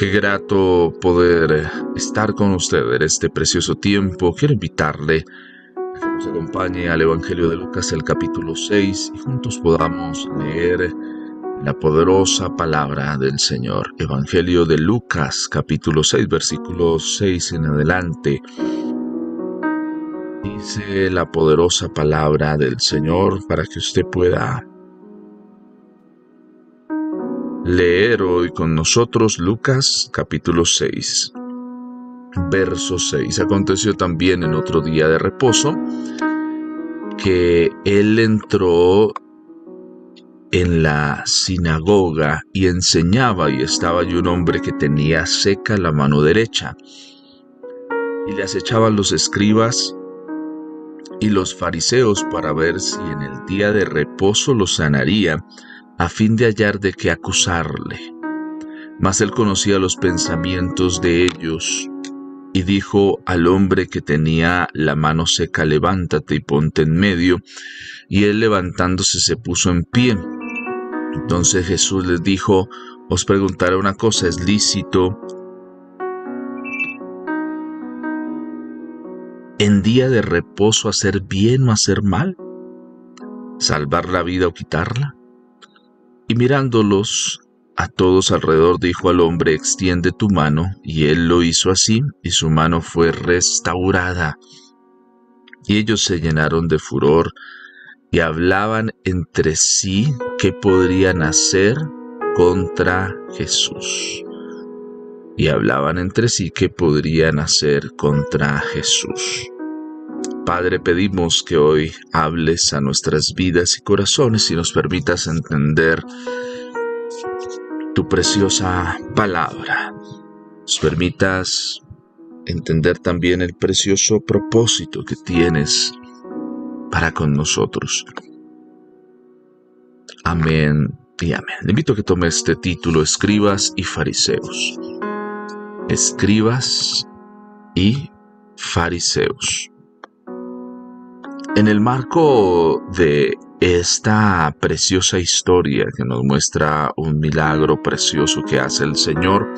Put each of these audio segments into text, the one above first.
Qué grato poder estar con usted en este precioso tiempo. Quiero invitarle a que nos acompañe al Evangelio de Lucas, el capítulo 6, y juntos podamos leer la poderosa palabra del Señor. Evangelio de Lucas, capítulo 6, versículos 6 en adelante. Dice la poderosa palabra del Señor para que usted pueda leer hoy con nosotros Lucas capítulo 6, verso 6. Aconteció también en otro día de reposo que él entró en la sinagoga y enseñaba, y estaba allí un hombre que tenía seca la mano derecha, y le acechaban los escribas y los fariseos para ver si en el día de reposo lo sanaría, a fin de hallar de qué acusarle. Mas él conocía los pensamientos de ellos, y dijo al hombre que tenía la mano seca: levántate y ponte en medio. Y él, levantándose, se puso en pie. Entonces Jesús les dijo: os preguntaré una cosa, ¿es lícito en día de reposo hacer bien o hacer mal? ¿Salvar la vida o quitarla? Y mirándolos a todos alrededor, dijo al hombre: extiende tu mano. Y él lo hizo así, y su mano fue restaurada. Y ellos se llenaron de furor y hablaban entre sí qué podrían hacer contra Jesús. Y hablaban entre sí qué podrían hacer contra Jesús. Padre, pedimos que hoy hables a nuestras vidas y corazones y nos permitas entender tu preciosa palabra. Nos permitas entender también el precioso propósito que tienes para con nosotros. Amén y amén. Le invito a que tome este título: Escribas y Fariseos. Escribas y Fariseos. En el marco de esta preciosa historia que nos muestra un milagro precioso que hace el Señor,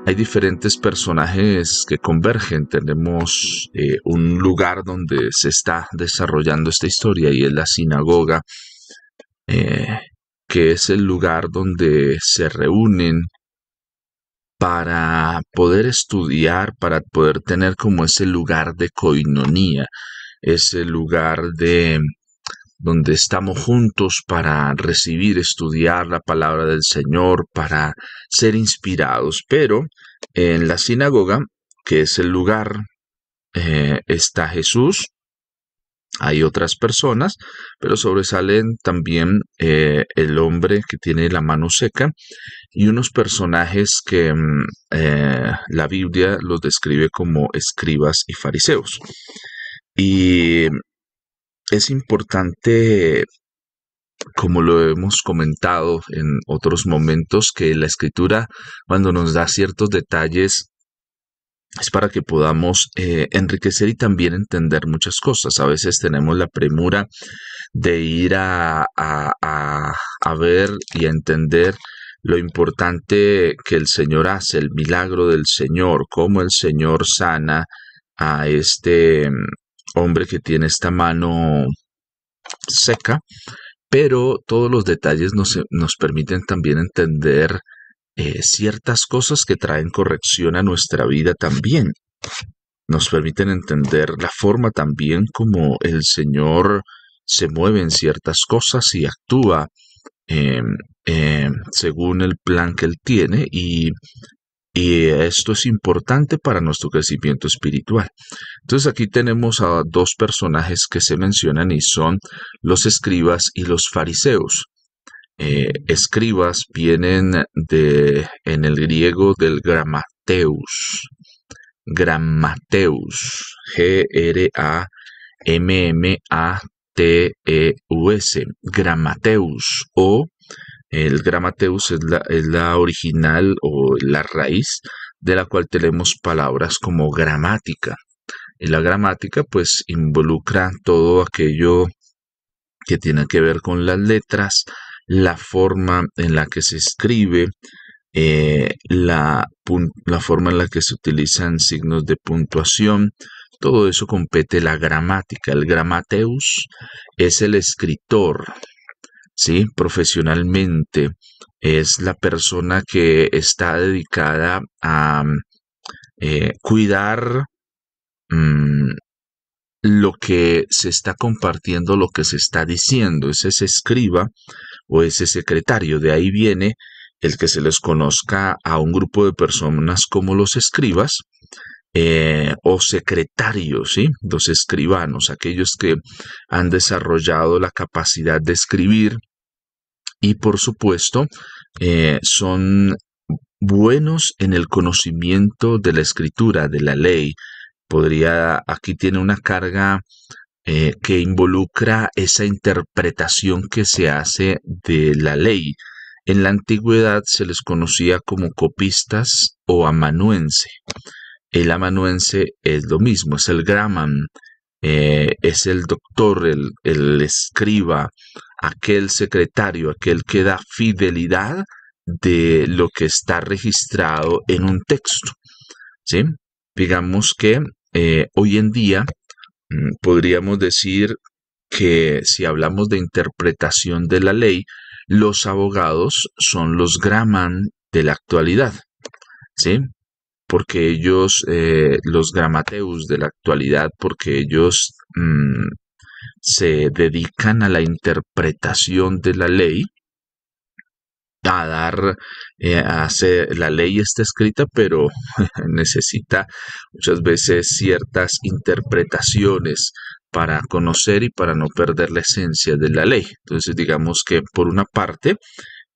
hay diferentes personajes que convergen. Tenemos un lugar donde se está desarrollando esta historia, y es la sinagoga, que es el lugar donde se reúnen para poder estudiar, para poder tener como ese lugar de coinonía, ese lugar de donde estamos juntos para recibir, estudiar la palabra del Señor, para ser inspirados. Pero en la sinagoga, que es el lugar, está Jesús. Hay otras personas, pero sobresalen también el hombre que tiene la mano seca y unos personajes que la Biblia los describe como escribas y fariseos. Y es importante, como lo hemos comentado en otros momentos, que la Escritura, cuando nos da ciertos detalles, es para que podamos enriquecer y también entender muchas cosas. A veces tenemos la premura de ir a ver y a entender lo importante que el Señor hace, el milagro del Señor, cómo el Señor sana a este hombre que tiene esta mano seca, pero todos los detalles nos permiten también entender ciertas cosas que traen corrección a nuestra vida también. Nos permiten entender la forma también como el Señor se mueve en ciertas cosas y actúa según el plan que Él tiene, y esto es importante para nuestro crecimiento espiritual. Entonces aquí tenemos a dos personajes que se mencionan, y son los escribas y los fariseos. Escribas vienen en el griego del grammateus, Grammateus, Grammateus, o el Grammateus es la original o la raíz de la cual tenemos palabras como gramática. Y la gramática pues involucra todo aquello que tiene que ver con las letras, la forma en la que se escribe, la forma en la que se utilizan signos de puntuación. Todo eso compete la gramática. El grammateus es el escritor, ¿sí? Profesionalmente es la persona que está dedicada a cuidar mm, lo que se está compartiendo, lo que se está diciendo. Es ese escriba o ese secretario. De ahí viene el que se les conozca a un grupo de personas como los escribas, o secretarios, ¿sí? Los escribanos, aquellos que han desarrollado la capacidad de escribir y por supuesto son buenos en el conocimiento de la escritura, de la ley. Aquí tiene una carga que involucra esa interpretación que se hace de la ley. En la antigüedad se les conocía como copistas o amanuense. El amanuense es lo mismo, es el graman, es el doctor, el escriba, aquel secretario, aquel que da fidelidad de lo que está registrado en un texto, ¿sí? Digamos que hoy en día podríamos decir que si hablamos de interpretación de la ley, los abogados son los graman de la actualidad, ¿sí? Porque ellos, los gramateus de la actualidad, porque ellos se dedican a la interpretación de la ley, a dar, a hacer, la ley está escrita, pero necesita muchas veces ciertas interpretaciones para conocer y para no perder la esencia de la ley. Entonces, digamos que por una parte,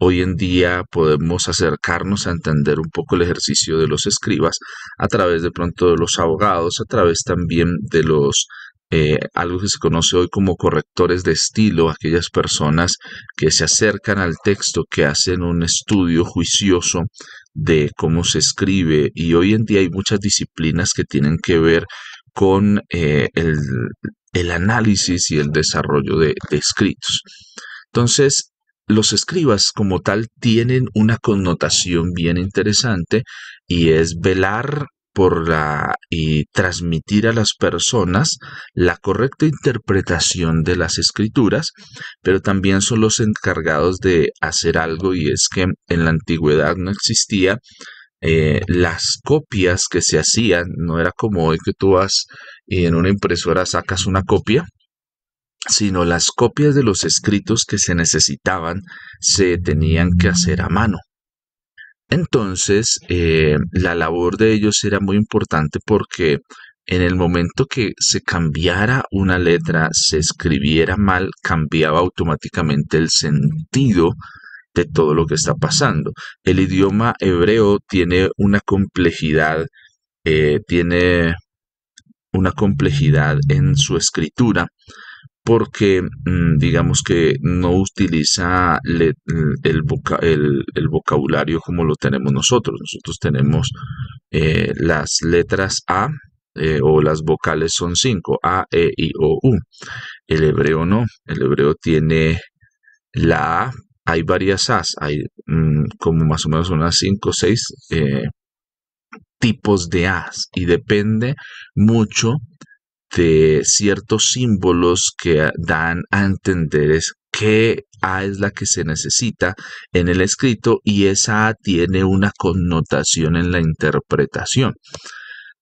hoy en día podemos acercarnos a entender un poco el ejercicio de los escribas a través de pronto de los abogados, a través también de algo que se conoce hoy como correctores de estilo, aquellas personas que se acercan al texto, que hacen un estudio juicioso de cómo se escribe. Y hoy en día hay muchas disciplinas que tienen que ver con el análisis y el desarrollo de escritos. Entonces, los escribas como tal tienen una connotación bien interesante y es velar y transmitir a las personas la correcta interpretación de las escrituras, pero también son los encargados de hacer algo, y es que en la antigüedad no existía las copias que se hacían. No era como hoy que tú vas y en una impresora sacas una copia, sino las copias de los escritos que se necesitaban se tenían que hacer a mano. Entonces, la labor de ellos era muy importante porque en el momento que se cambiara una letra, se escribiera mal, cambiaba automáticamente el sentido de todo lo que está pasando. El idioma hebreo tiene una complejidad, en su escritura, porque digamos que no utiliza el vocabulario como lo tenemos nosotros. Nosotros tenemos las letras A, o las vocales son 5, A, E, I, O, U. El hebreo no, el hebreo tiene la A, hay varias A's, hay como más o menos unas 5 o 6 tipos de A's, y depende mucho de ciertos símbolos que dan a entender qué A es la que se necesita en el escrito, y esa A tiene una connotación en la interpretación,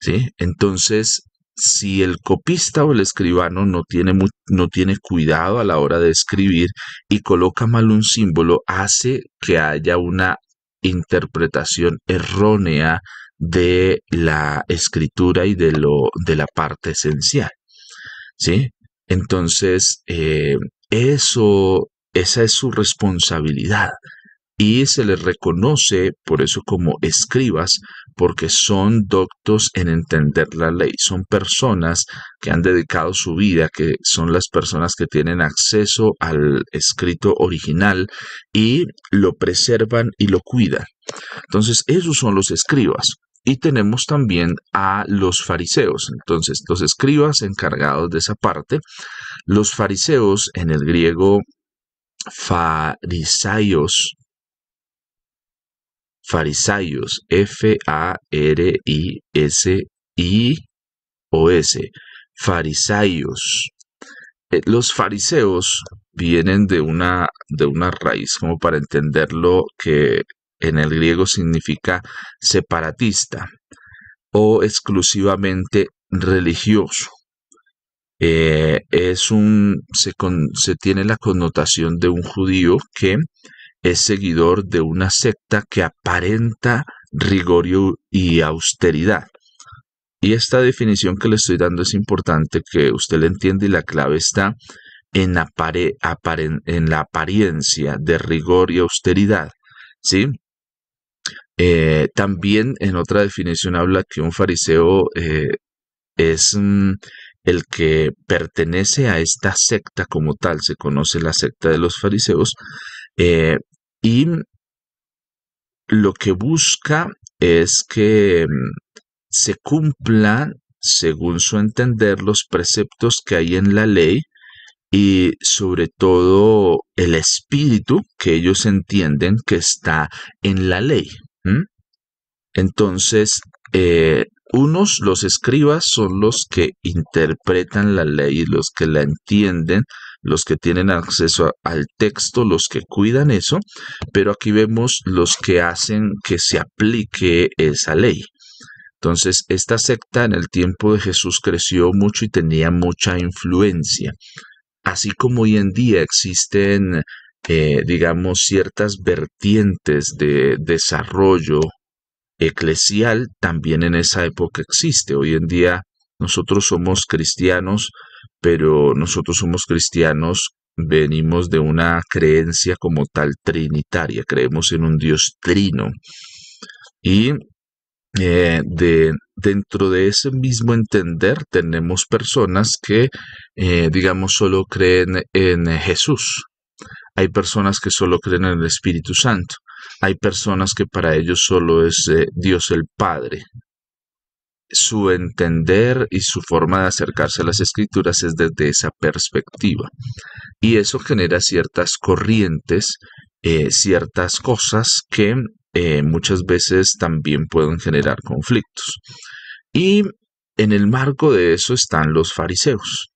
¿sí? Entonces, si el copista o el escribano no tiene cuidado a la hora de escribir y coloca mal un símbolo, hace que haya una interpretación errónea de la escritura y de la parte esencial, ¿sí? Entonces, esa es su responsabilidad, y se les reconoce por eso como escribas, porque son doctos en entender la ley. Son personas que han dedicado su vida, que son las personas que tienen acceso al escrito original y lo preservan y lo cuidan. Entonces, esos son los escribas. Y tenemos también a los fariseos. Entonces, los escribas encargados de esa parte. Los fariseos, en el griego farisaios, Farisaios, F-A-R-I-S-I-O-S, farisaios. Los fariseos vienen de una raíz, como para entenderlo, que en el griego significa separatista o exclusivamente religioso. Se tiene la connotación de un judío que es seguidor de una secta que aparenta rigor y austeridad. Y esta definición que le estoy dando es importante que usted la entienda, y la clave está en la apariencia de rigor y austeridad, ¿sí? También en otra definición habla que un fariseo es el que pertenece a esta secta como tal. Se conoce la secta de los fariseos, y lo que busca es que se cumplan, según su entender, los preceptos que hay en la ley, y sobre todo el espíritu que ellos entienden que está en la ley. Entonces, los escribas son los que interpretan la ley, los que la entienden, los que tienen acceso al texto, los que cuidan eso, pero aquí vemos los que hacen que se aplique esa ley. Entonces, esta secta en el tiempo de Jesús creció mucho y tenía mucha influencia. Así como hoy en día existen, digamos, ciertas vertientes de desarrollo eclesial, también en esa época existe. Hoy en día nosotros somos cristianos, pero nosotros somos cristianos, venimos de una creencia como tal trinitaria, creemos en un Dios trino. Y dentro de ese mismo entender tenemos personas que, digamos, solo creen en Jesús. Hay personas que solo creen en el Espíritu Santo. Hay personas que para ellos solo es Dios el Padre. Su entender y su forma de acercarse a las Escrituras es desde esa perspectiva. Y eso genera ciertas corrientes, ciertas cosas que muchas veces también pueden generar conflictos. Y en el marco de eso están los fariseos.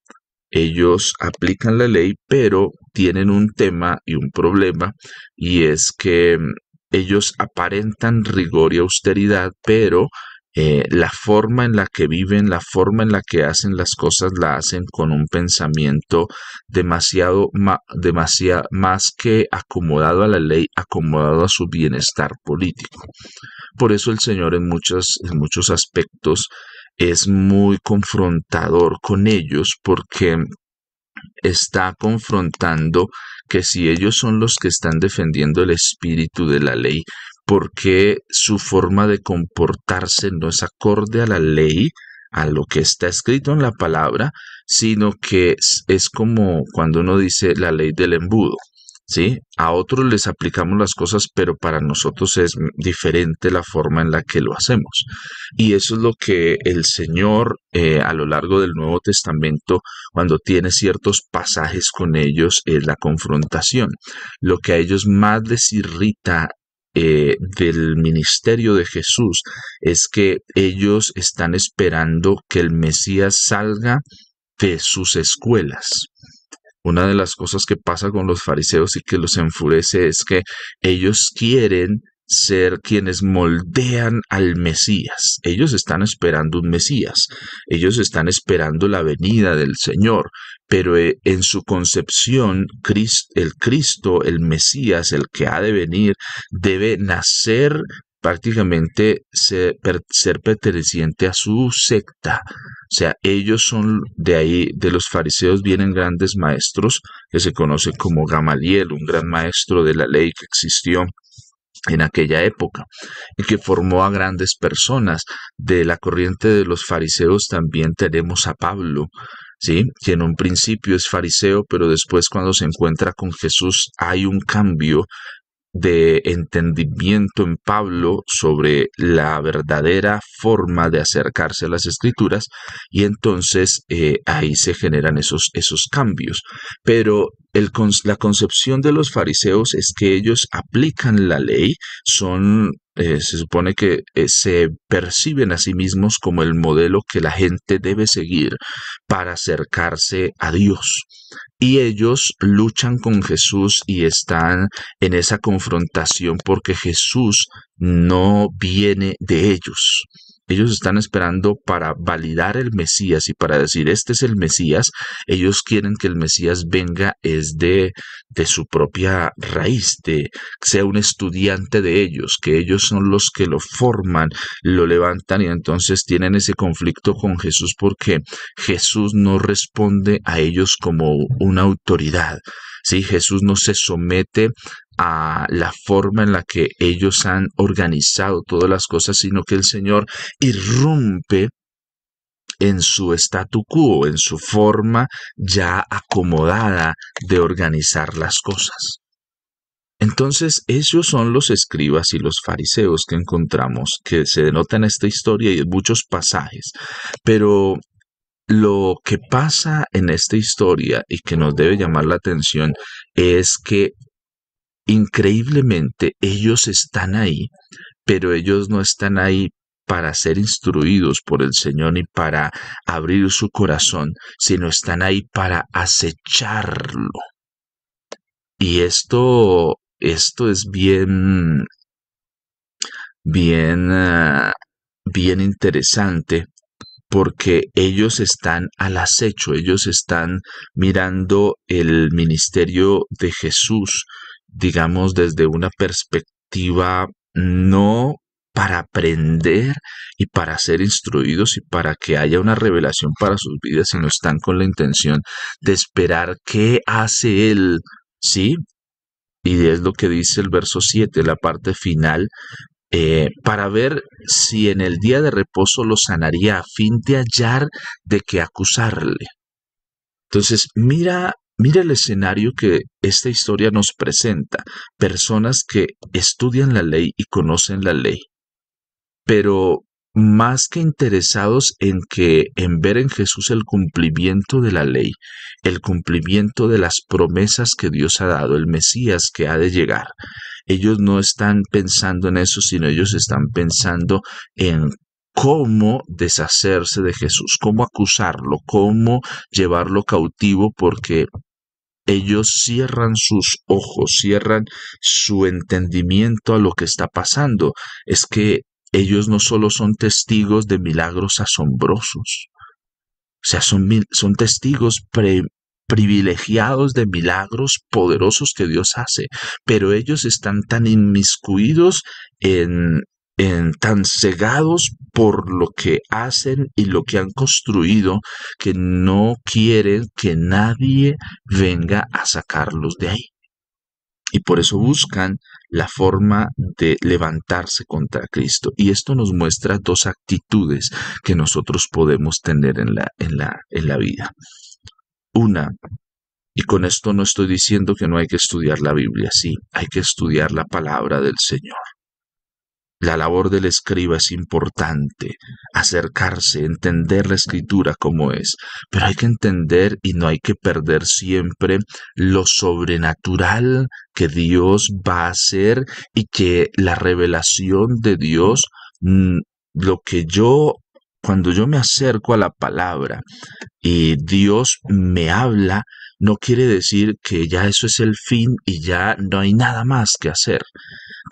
Ellos aplican la ley, pero tienen un tema y un problema, y es que ellos aparentan rigor y austeridad, pero la forma en la que viven, la forma en la que hacen las cosas, la hacen con un pensamiento demasiado más que acomodado a la ley, acomodado a su bienestar político. Por eso el Señor en muchos aspectos es muy confrontador con ellos, porque está confrontando que si ellos son los que están defendiendo el espíritu de la ley, ¿por qué su forma de comportarse no es acorde a la ley, a lo que está escrito en la palabra, sino que es como cuando uno dice la ley del embudo? ¿Sí? A otros les aplicamos las cosas, pero para nosotros es diferente la forma en la que lo hacemos. Y eso es lo que el Señor, a lo largo del Nuevo Testamento, cuando tiene ciertos pasajes con ellos, es la confrontación. Lo que a ellos más les irrita del ministerio de Jesús es que ellos están esperando que el Mesías salga de sus escuelas. Una de las cosas que pasa con los fariseos y que los enfurece es que ellos quieren ser quienes moldean al Mesías. Ellos están esperando un Mesías, ellos están esperando la venida del Señor, pero en su concepción, el Cristo, el Mesías, el que ha de venir, debe nacer prácticamente ser perteneciente a su secta. O sea, ellos son de ahí, de los fariseos vienen grandes maestros que se conocen como Gamaliel, un gran maestro de la ley que existió en aquella época y que formó a grandes personas. De la corriente de los fariseos también tenemos a Pablo, ¿sí? Que en un principio es fariseo, pero después, cuando se encuentra con Jesús, hay un cambio de entendimiento en Pablo sobre la verdadera forma de acercarse a las Escrituras, y entonces ahí se generan esos cambios. Pero la concepción de los fariseos es que ellos aplican la ley, se supone que se perciben a sí mismos como el modelo que la gente debe seguir para acercarse a Dios. Y ellos luchan con Jesús y están en esa confrontación porque Jesús no viene de ellos. Ellos están esperando para validar el Mesías y para decir, este es el Mesías. Ellos quieren que el Mesías venga es de su propia raíz, de sea un estudiante de ellos, que ellos son los que lo forman, lo levantan y entonces tienen ese conflicto con Jesús porque Jesús no responde a ellos como una autoridad. Sí, Jesús no se somete a la forma en la que ellos han organizado todas las cosas, sino que el Señor irrumpe en su statu quo, en su forma ya acomodada de organizar las cosas. Entonces, ellos son los escribas y los fariseos que encontramos, que se denotan en esta historia y en muchos pasajes. Pero lo que pasa en esta historia y que nos debe llamar la atención es que increíblemente ellos están ahí, pero ellos no están ahí para ser instruidos por el Señor ni para abrir su corazón, sino están ahí para acecharlo. Y esto es bien interesante porque ellos están al acecho, ellos están mirando el ministerio de Jesús, digamos, desde una perspectiva no para aprender y para ser instruidos y para que haya una revelación para sus vidas, sino están con la intención de esperar qué hace Él, ¿sí? Y es lo que dice el verso 7, la parte final, para ver si en el día de reposo lo sanaría a fin de hallar de qué acusarle. Entonces, mira el escenario que esta historia nos presenta. Personas que estudian la ley y conocen la ley, pero más que interesados en ver en Jesús el cumplimiento de la ley, el cumplimiento de las promesas que Dios ha dado, el Mesías que ha de llegar. Ellos no están pensando en eso, sino ellos están pensando en cómo deshacerse de Jesús, cómo acusarlo, cómo llevarlo cautivo, porque ellos cierran sus ojos, cierran su entendimiento a lo que está pasando. Es que ellos no solo son testigos de milagros asombrosos, o sea, son testigos privilegiados de milagros poderosos que Dios hace, pero ellos están tan inmiscuidos tan cegados por lo que hacen y lo que han construido, que no quieren que nadie venga a sacarlos de ahí. Y por eso buscan la forma de levantarse contra Cristo. Y esto nos muestra dos actitudes que nosotros podemos tener en la vida. Una, y con esto no estoy diciendo que no hay que estudiar la Biblia, sí, hay que estudiar la palabra del Señor. La labor del escriba es importante, acercarse, entender la escritura como es, pero hay que entender y no hay que perder siempre lo sobrenatural que Dios va a hacer y que la revelación de Dios, cuando yo me acerco a la palabra y Dios me habla, no quiere decir que ya eso es el fin y ya no hay nada más que hacer.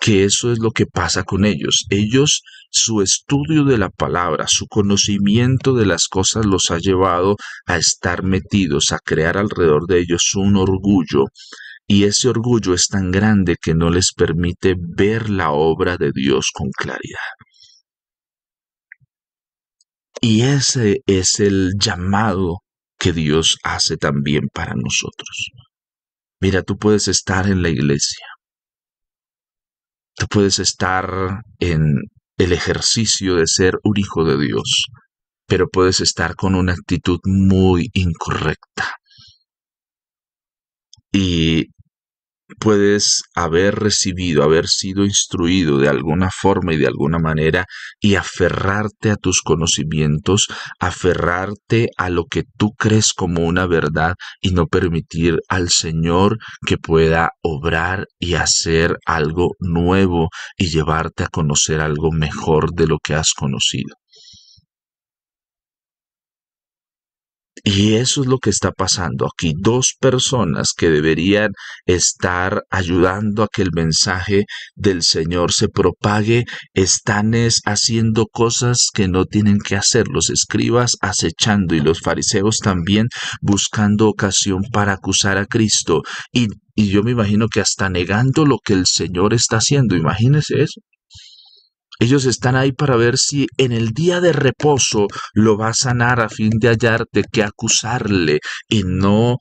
Que eso es lo que pasa con ellos. Ellos, su estudio de la palabra, su conocimiento de las cosas los ha llevado a estar metidos, a crear alrededor de ellos un orgullo. Y ese orgullo es tan grande que no les permite ver la obra de Dios con claridad. Y ese es el llamado que Dios hace también para nosotros. Mira, tú puedes estar en la iglesia. Tú puedes estar en el ejercicio de ser un hijo de Dios, pero puedes estar con una actitud muy incorrecta. Y puedes haber recibido, haber sido instruido de alguna forma y de alguna manera y aferrarte a tus conocimientos, aferrarte a lo que tú crees como una verdad y no permitir al Señor que pueda obrar y hacer algo nuevo y llevarte a conocer algo mejor de lo que has conocido. Y eso es lo que está pasando aquí. Dos personas que deberían estar ayudando a que el mensaje del Señor se propague, están haciendo cosas que no tienen que hacer. Los escribas acechando y los fariseos también buscando ocasión para acusar a Cristo. Y yo me imagino que hasta negando lo que el Señor está haciendo. Imagínense eso. Ellos están ahí para ver si en el día de reposo lo va a sanar a fin de hallarte que acusarle y no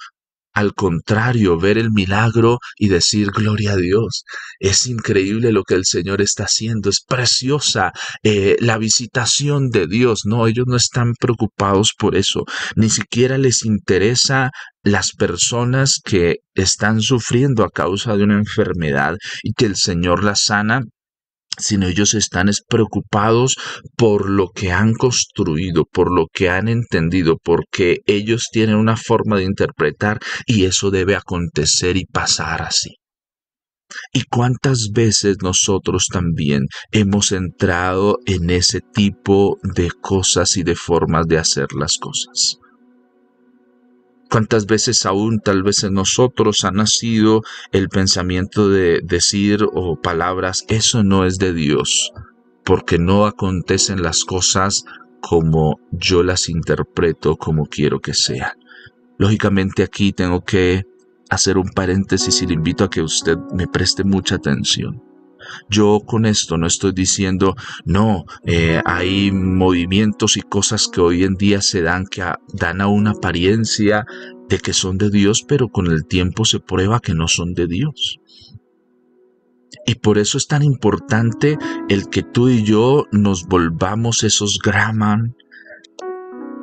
al contrario, ver el milagro y decir gloria a Dios. Es increíble lo que el Señor está haciendo, es preciosa la visitación de Dios. No, ellos no están preocupados por eso, ni siquiera les interesa las personas que están sufriendo a causa de una enfermedad y que el Señor las sana, sino ellos están preocupados por lo que han construido, por lo que han entendido, porque ellos tienen una forma de interpretar y eso debe acontecer y pasar así. ¿Y cuántas veces nosotros también hemos entrado en ese tipo de cosas y de formas de hacer las cosas? ¿Cuántas veces aún tal vez en nosotros ha nacido el pensamiento de decir o palabras, eso no es de Dios, porque no acontecen las cosas como yo las interpreto, como quiero que sea? Lógicamente aquí tengo que hacer un paréntesis y le invito a que usted me preste mucha atención. Yo con esto no estoy diciendo, no, hay movimientos y cosas que hoy en día se dan que dan a una apariencia de que son de Dios, pero con el tiempo se prueba que no son de Dios. Y por eso es tan importante el que tú y yo nos volvamos esos Graham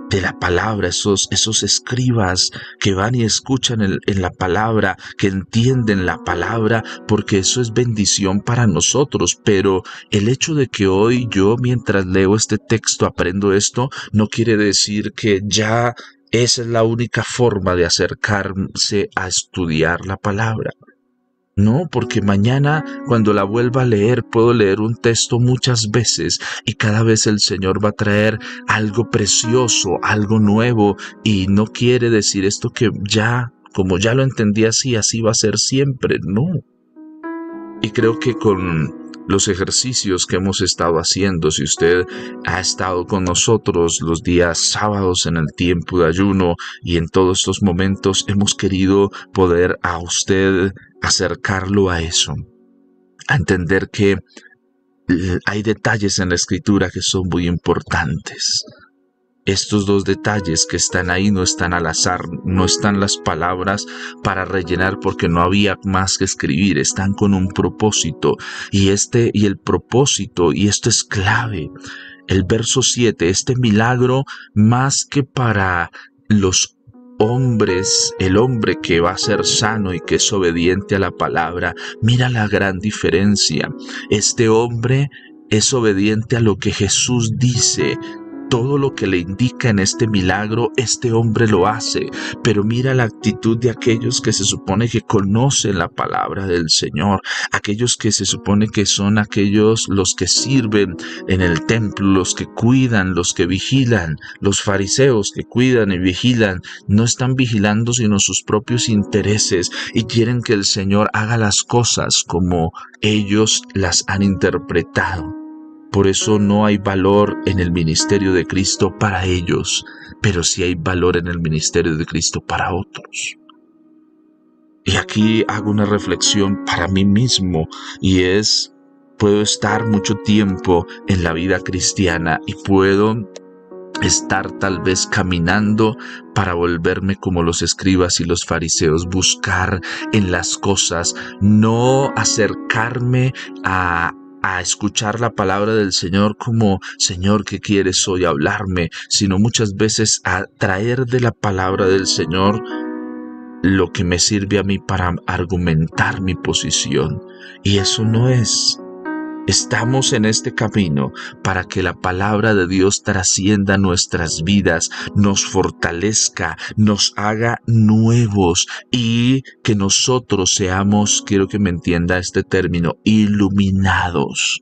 de la palabra, esos escribas que van y escuchan en la palabra, que entienden la palabra, porque eso es bendición para nosotros. Pero el hecho de que hoy yo, mientras leo este texto, aprendo esto, no quiere decir que ya esa es la única forma de acercarse a estudiar la palabra. No, porque mañana cuando la vuelva a leer puedo leer un texto muchas veces y cada vez el Señor va a traer algo precioso, algo nuevo, y no quiere decir esto que ya, como ya lo entendí así, así va a ser siempre, no. Y creo que con los ejercicios que hemos estado haciendo, si usted ha estado con nosotros los días sábados en el tiempo de ayuno y en todos estos momentos, hemos querido poder a usted acercarlo a eso, a entender que hay detalles en la escritura que son muy importantes. Estos dos detalles que están ahí no están al azar, no están las palabras para rellenar porque no había más que escribir, están con un propósito, y el propósito, y esto es clave. El verso 7, este milagro, más que para los hombres, el hombre que va a ser sano y que es obediente a la palabra, mira la gran diferencia. Este hombre es obediente a lo que Jesús dice. Todo lo que le indica en este milagro, este hombre lo hace, pero mira la actitud de aquellos que se supone que conocen la palabra del Señor, aquellos que se supone que son aquellos los que sirven en el templo, los que cuidan, los que vigilan. Los fariseos que cuidan y vigilan no están vigilando sino sus propios intereses y quieren que el Señor haga las cosas como ellos las han interpretado. Por eso no hay valor en el ministerio de Cristo para ellos, pero sí hay valor en el ministerio de Cristo para otros. Y aquí hago una reflexión para mí mismo, y es, puedo estar mucho tiempo en la vida cristiana y puedo estar tal vez caminando para volverme como los escribas y los fariseos, buscar en las cosas, no acercarme a escuchar la palabra del Señor como, Señor, ¿qué quieres hoy hablarme? Sino muchas veces a traer de la palabra del Señor lo que me sirve a mí para argumentar mi posición. Y eso no es. Estamos en este camino para que la palabra de Dios trascienda nuestras vidas, nos fortalezca, nos haga nuevos y que nosotros seamos, quiero que me entienda este término, iluminados.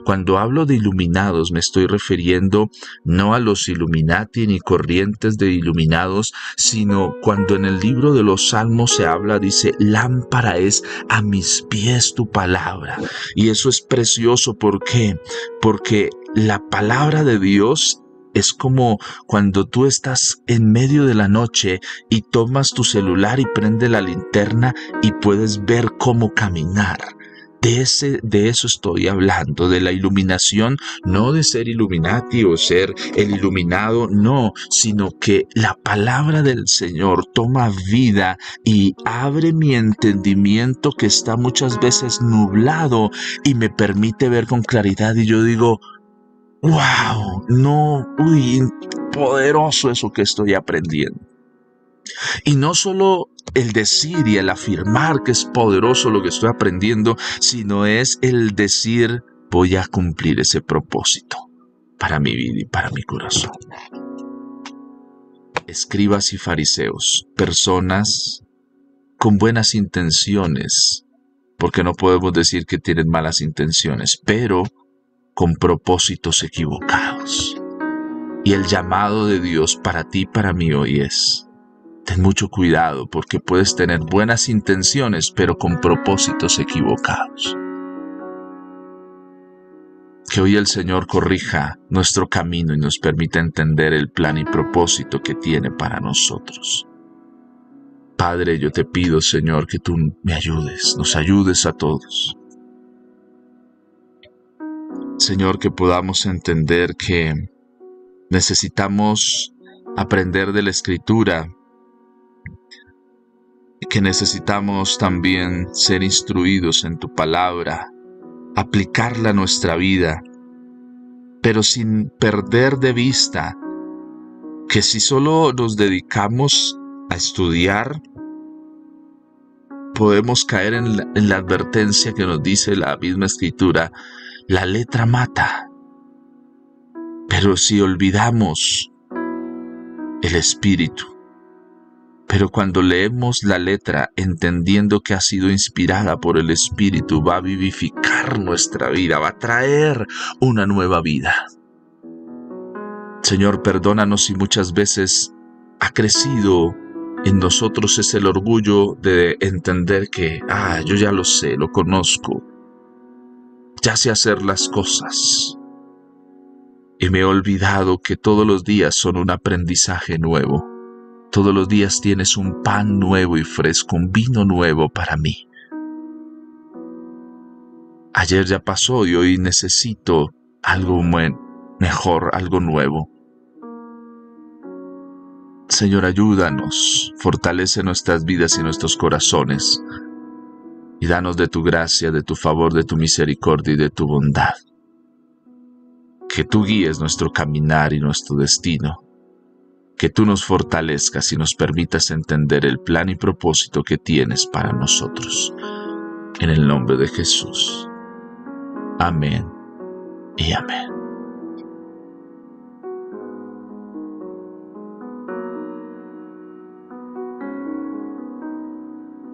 Cuando hablo de iluminados me estoy refiriendo no a los Illuminati ni corrientes de iluminados, sino cuando en el libro de los Salmos se habla, dice, lámpara es a mis pies tu palabra. Y eso es precioso. ¿Por qué? Porque la palabra de Dios es como cuando tú estás en medio de la noche y tomas tu celular y prende la linterna y puedes ver cómo caminar. De eso estoy hablando, de la iluminación, no de ser Illuminati o ser el iluminado, no, sino que la palabra del Señor toma vida y abre mi entendimiento que está muchas veces nublado y me permite ver con claridad y yo digo, wow, no, poderoso eso que estoy aprendiendo. Y no solo el decir y el afirmar que es poderoso lo que estoy aprendiendo, sino es el decir, voy a cumplir ese propósito para mi vida y para mi corazón. Escribas y fariseos, personas con buenas intenciones, porque no podemos decir que tienen malas intenciones, pero con propósitos equivocados. Y el llamado de Dios para ti y para mí hoy es, ten mucho cuidado porque puedes tener buenas intenciones, pero con propósitos equivocados. Que hoy el Señor corrija nuestro camino y nos permita entender el plan y propósito que tiene para nosotros. Padre, yo te pido, Señor, que tú me ayudes, nos ayudes a todos. Señor, que podamos entender que necesitamos aprender de la Escritura, que necesitamos también ser instruidos en tu palabra, aplicarla a nuestra vida, pero sin perder de vista que si solo nos dedicamos a estudiar, podemos caer en la advertencia que nos dice la misma Escritura, la letra mata, pero si olvidamos el espíritu, pero cuando leemos la letra entendiendo que ha sido inspirada por el Espíritu, va a vivificar nuestra vida, va a traer una nueva vida. Señor, perdónanos si muchas veces ha crecido en nosotros es el orgullo de entender que, yo ya lo sé, lo conozco, ya sé hacer las cosas. Y me he olvidado que todos los días son un aprendizaje nuevo. Todos los días tienes un pan nuevo y fresco, un vino nuevo para mí. Ayer ya pasó y hoy necesito algo mejor, algo nuevo. Señor, ayúdanos, fortalece nuestras vidas y nuestros corazones y danos de tu gracia, de tu favor, de tu misericordia y de tu bondad. Que tú guíes nuestro caminar y nuestro destino. Que tú nos fortalezcas y nos permitas entender el plan y propósito que tienes para nosotros. En el nombre de Jesús. Amén y amén.